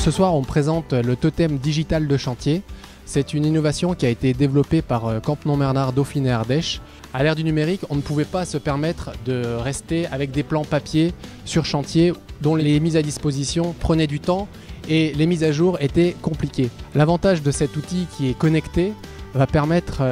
Ce soir, on présente le totem digital de chantier. C'est une innovation qui a été développée par Campement Bernard Dauphiné Ardèche. À l'ère du numérique, on ne pouvait pas se permettre de rester avec des plans papier sur chantier dont les mises à disposition prenaient du temps et les mises à jour étaient compliquées. L'avantage de cet outil qui est connecté va permettre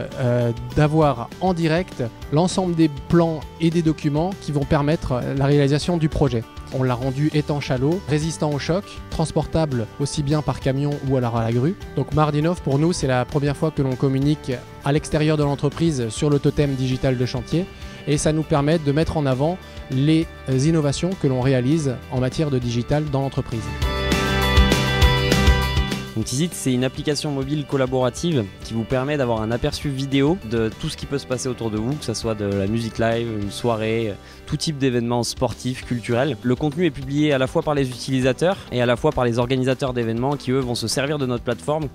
d'avoir en direct l'ensemble des plans et des documents qui vont permettre la réalisation du projet. On l'a rendu étanche à l'eau, résistant au choc, transportable aussi bien par camion ou alors à la grue. Donc Mardinov, pour nous, c'est la première fois que l'on communique à l'extérieur de l'entreprise sur le totem digital de chantier et ça nous permet de mettre en avant les innovations que l'on réalise en matière de digital dans l'entreprise. Donc Teasit, c'est une application mobile collaborative qui vous permet d'avoir un aperçu vidéo de tout ce qui peut se passer autour de vous, que ce soit de la musique live, une soirée, tout type d'événements sportifs, culturels. Le contenu est publié à la fois par les utilisateurs et à la fois par les organisateurs d'événements qui eux vont se servir de notre plateforme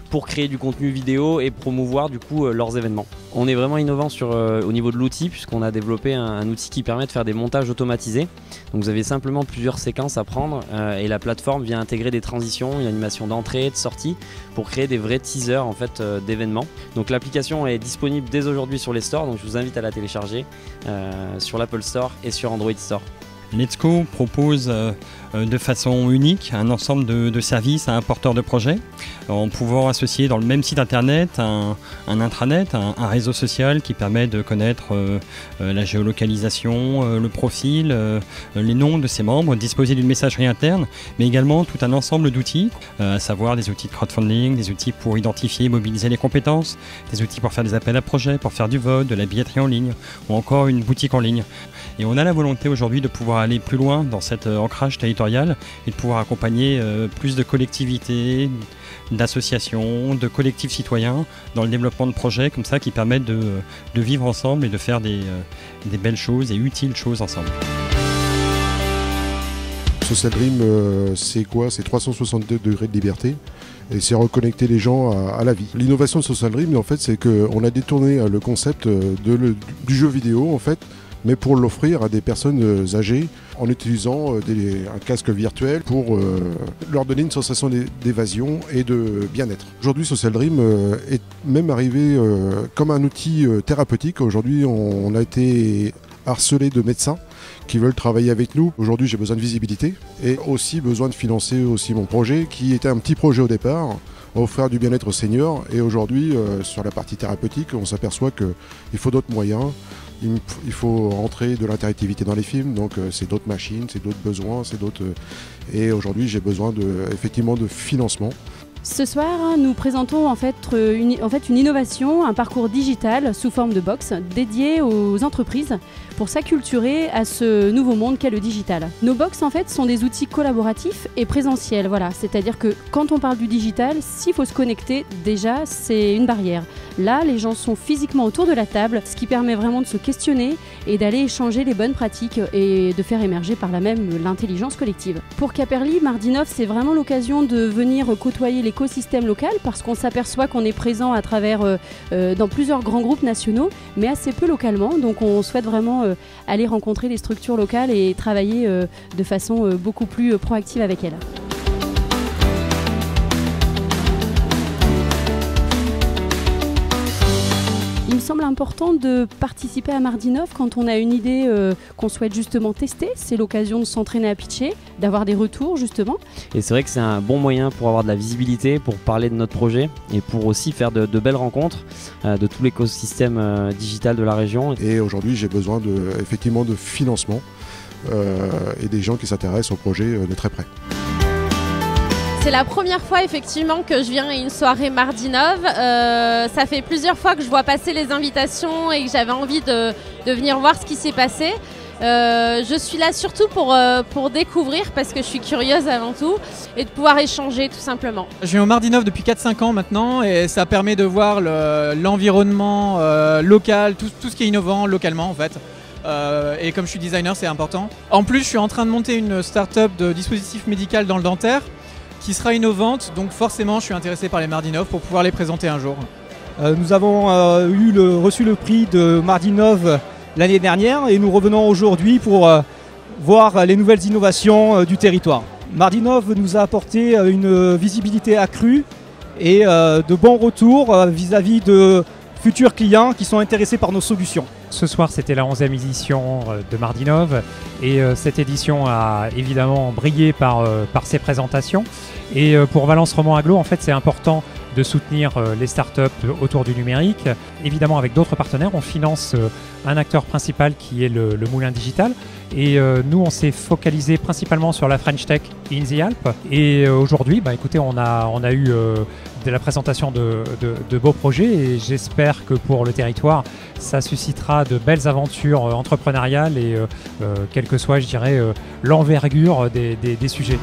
pour créer du contenu vidéo et promouvoir du coup leurs événements. On est vraiment innovant au niveau de l'outil puisqu'on a développé un outil qui permet de faire des montages automatisés. Donc vous avez simplement plusieurs séquences à prendre et la plateforme vient intégrer des transitions, une animation d'entrée, de sortie pour créer des vrais teasers en fait, d'événements. Donc l'application est disponible dès aujourd'hui sur les stores, donc je vous invite à la télécharger sur l'Apple Store et sur Android Store. Let's Go propose de façon unique un ensemble de services à un porteur de projet en pouvant associer dans le même site internet un intranet, un réseau social qui permet de connaître la géolocalisation, le profil, les noms de ses membres, disposer d'une messagerie interne, mais également tout un ensemble d'outils, à savoir des outils de crowdfunding, des outils pour identifier et mobiliser les compétences, des outils pour faire des appels à projets, pour faire du vote, de la billetterie en ligne ou encore une boutique en ligne. Et on a la volonté aujourd'hui de pouvoir aller plus loin dans cet ancrage territorial et de pouvoir accompagner plus de collectivités, d'associations, de collectifs citoyens dans le développement de projets comme ça qui permettent de vivre ensemble et de faire des belles choses et utiles choses ensemble. Social Dream, c'est quoi? C'est 362 degrés de liberté et c'est reconnecter les gens à la vie. L'innovation de Social Dream, en fait, c'est qu'on a détourné le concept du jeu vidéo, en fait, mais pour l'offrir à des personnes âgées en utilisant un casque virtuel pour leur donner une sensation d'évasion et de bien-être. Aujourd'hui, Social Dream est même arrivé comme un outil thérapeutique. Aujourd'hui, on a été harcelé de médecins qui veulent travailler avec nous. Aujourd'hui, j'ai besoin de visibilité et aussi besoin de financer aussi mon projet qui était un petit projet au départ, offrir du bien-être aux seniors. Et aujourd'hui, sur la partie thérapeutique, on s'aperçoit qu'il faut d'autres moyens. Il faut entrer de l'interactivité dans les films, donc c'est d'autres machines, c'est d'autres besoins, c'est d'autres. Et aujourd'hui, j'ai besoin effectivement de financement. Ce soir, nous présentons en fait une innovation, un parcours digital sous forme de box dédié aux entreprises pour s'acculturer à ce nouveau monde qu'est le digital. Nos box en fait sont des outils collaboratifs et présentiels, voilà. C'est-à-dire que quand on parle du digital, s'il faut se connecter, déjà c'est une barrière. Là, les gens sont physiquement autour de la table, ce qui permet vraiment de se questionner et d'aller échanger les bonnes pratiques et de faire émerger par là même l'intelligence collective. Pour Caperly, Mardinov, c'est vraiment l'occasion de venir côtoyer l'écosystème local parce qu'on s'aperçoit qu'on est présent à travers dans plusieurs grands groupes nationaux, mais assez peu localement. Donc on souhaite vraiment aller rencontrer les structures locales et travailler de façon beaucoup plus proactive avec elles. Il me semble important de participer à Mardinov quand on a une idée qu'on souhaite justement tester. C'est l'occasion de s'entraîner à pitcher, d'avoir des retours justement. Et c'est vrai que c'est un bon moyen pour avoir de la visibilité, pour parler de notre projet et pour aussi faire de belles rencontres de tout l'écosystème digital de la région. Et aujourd'hui, j'ai besoin effectivement de financement et des gens qui s'intéressent au projet de très près. C'est la première fois effectivement que je viens à une soirée Mardinov. Ça fait plusieurs fois que je vois passer les invitations et que j'avais envie de venir voir ce qui s'est passé. Je suis là surtout pour découvrir parce que je suis curieuse avant tout et de pouvoir échanger tout simplement. Je viens au Mardinov depuis 4-5 ans maintenant et ça permet de voir l'environnement local, tout ce qui est innovant localement en fait. Et comme je suis designer, c'est important. En plus, je suis en train de monter une start-up de dispositifs médicaux dans le dentaire qui sera innovante, donc forcément je suis intéressé par les Mardinov pour pouvoir les présenter un jour. Nous avons reçu le prix de Mardinov l'année dernière et nous revenons aujourd'hui pour voir les nouvelles innovations du territoire. Mardinov nous a apporté une visibilité accrue et de bons retours vis-à-vis de futurs clients qui sont intéressés par nos solutions. Ce soir, c'était la 11e édition de Mardinov et cette édition a évidemment brillé par ses présentations. Et pour Valence Roman Aglo, en fait, c'est important de soutenir les startups autour du numérique. Évidemment, avec d'autres partenaires, on finance un acteur principal qui est le Moulin Digital. Et nous, on s'est focalisé principalement sur la French Tech in the Alpes. Et aujourd'hui, écoutez, on a eu de la présentation de beaux projets et j'espère que pour le territoire, ça suscitera de belles aventures entrepreneuriales et quelle que soit, je dirais, l'envergure des sujets.